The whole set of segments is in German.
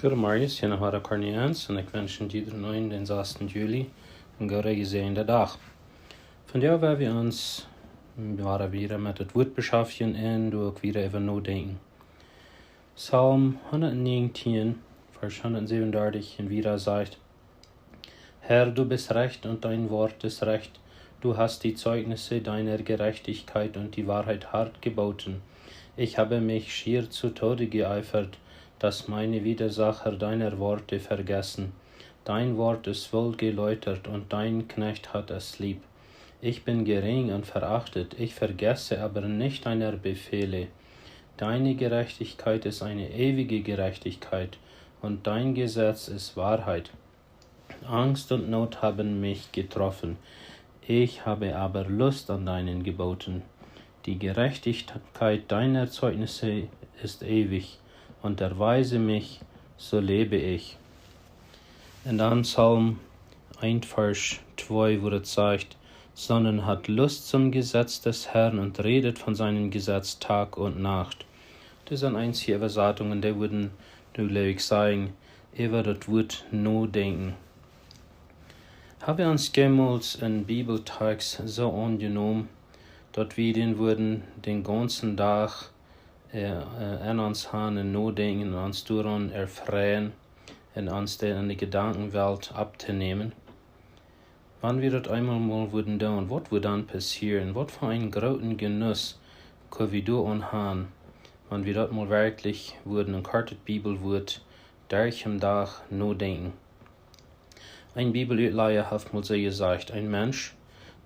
Goedemorgen, Jenna Hara Cornians en ik wens iedereen den 6. juli een gezegende dag. Vandaag werden we ons weer met het woord beschäftigen en door weer even nadenken. Psalm 119, vers 137 en wieder sagt: Herr, du bist recht und dein Wort ist recht. Du hast die Zeugnisse deiner Gerechtigkeit und die Wahrheit hart geboten. Ich habe mich schier zu Tode geeifert, dass meine Widersacher deiner Worte vergessen. Dein Wort ist wohl geläutert und dein Knecht hat es lieb. Ich bin gering und verachtet, ich vergesse aber nicht deiner Befehle. Deine Gerechtigkeit ist eine ewige Gerechtigkeit und dein Gesetz ist Wahrheit. Angst und Not haben mich getroffen. Ich habe aber Lust an deinen Geboten. Die Gerechtigkeit deiner Zeugnisse ist ewig, und erweise mich, so lebe ich. Und dann Psalm 1, Vers 2, wo es sagt: Sondern hat Lust zum Gesetz des Herrn und redet von seinem Gesetz Tag und Nacht. Das sind einzige Übersetzungen, die würden, glaube ich, sagen, über das Wort no denken. Haben wir uns jemals in Bibeltext so angenommen, dass wir den ganzen Tag an uns haben und nachdenken und uns daran erfreuen und uns in die Gedankenwelt abzunehmen? Wenn wir das einmal mal würden tun, was würde dann passieren? Was für einen großen Genuss können wir da haben, wenn wir das mal wirklich würden, ein kartet Bibel wird, durch im Tag nachdenken? Ein Bibelutleiher hat mal so gesagt: Ein Mensch,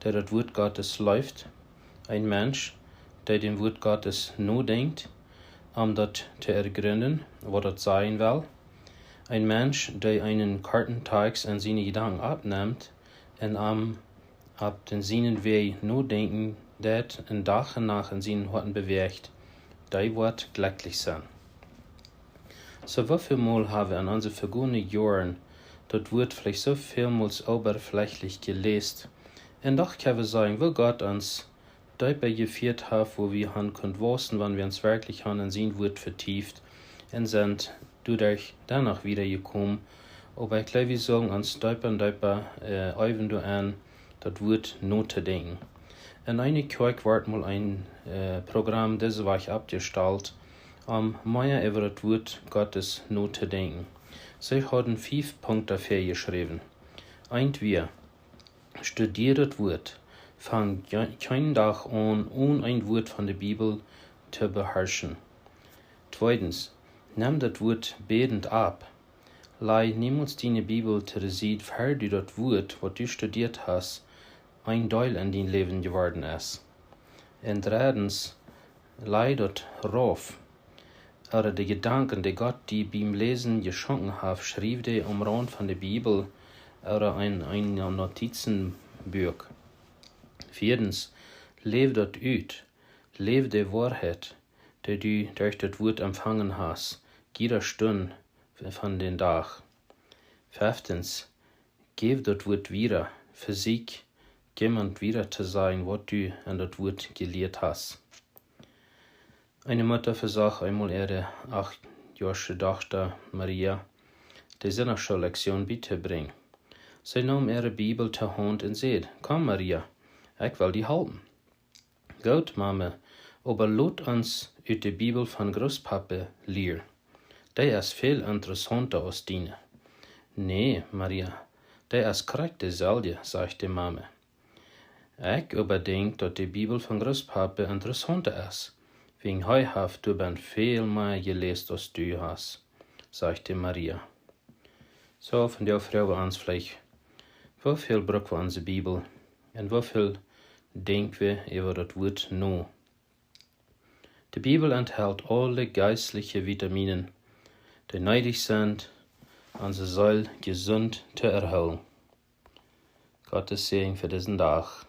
der das Wort Gottes läuft, ein Mensch, der dem Wort Gottes nachdenkt, das zu ergründen, was das sein will, ein Mensch, der einen Kartentext an seine Gedanken abnimmt und ab den seinen Weg nachdenken, das ein Tag und Nacht in seinen Worten bewegt, der wird glücklich sein. So wieviel Mal haben wir in unseren vergangenen Jahren das Wort vielleicht so vielmals oberflächlich gelesen, und doch können wir sagen, wo Gott uns dabei geführt hat, wo wir haben können wissen, wenn wir uns wirklich haben in sein Wort vertieft und sind dadurch danach wiedergekommen. Aber ich glaube, wir sagen uns dabei öfen an, das Wort nachzudenken. In einer Kirche wird mal ein Programm diese Woche abgestellt, mehr über das Wort Gottes nachzudenken. Sie haben 5 Punkte dafür geschrieben. Entweder studiert das Wort. Fang keinen Tag an, ohne ein Wort von der Bibel zu beherrschen. Zweitens, nimm das Wort betend ab. Leih niemals deine Bibel zur Seite, weil du das Wort, was du studiert hast, ein Teil in dein Leben geworden ist. Und drittens, leih das rauf. Oder die Gedanken, die Gott dir beim Lesen geschenkt hat, schrieb dir am Rand von der Bibel oder ein Notizenbuch. Viertens, lebe das aus. Lebe die Wahrheit, die du durch das Wort empfangen hast, jede Stunde von den Tag. Fünftens, gib das Wort wieder, Physik, jemand wieder zu sagen, was du an das Wort gelehrt hast. Eine Mutter versagt einmal ihre 8-jährige Tochter Maria die Sinnerschulektion beizubringen. Sie nahm ihre Bibel zur Hand und sagte: Komm, Maria, ich will die halten. Gut, Mama, aber lass uns aus der Bibel von Großpapa lernen. Der ist viel interessanter als deine. Nee, Maria, der ist korrekt dasselbe, sagte Mama. Ich aber denke, dass die Bibel von Großpapa interessanter ist. Wegen du bist viel mehr gelesen, als du hast, sagte Maria. So, von der Frau wir uns vielleicht, wofür brauchen wir unsere Bibel und wofür denken wir über das Wort nach? Die Bibel enthält alle geistlichen Vitaminen, die nötig sind, unsere Seele gesund zu erhalten. Gottes Segen für diesen Tag.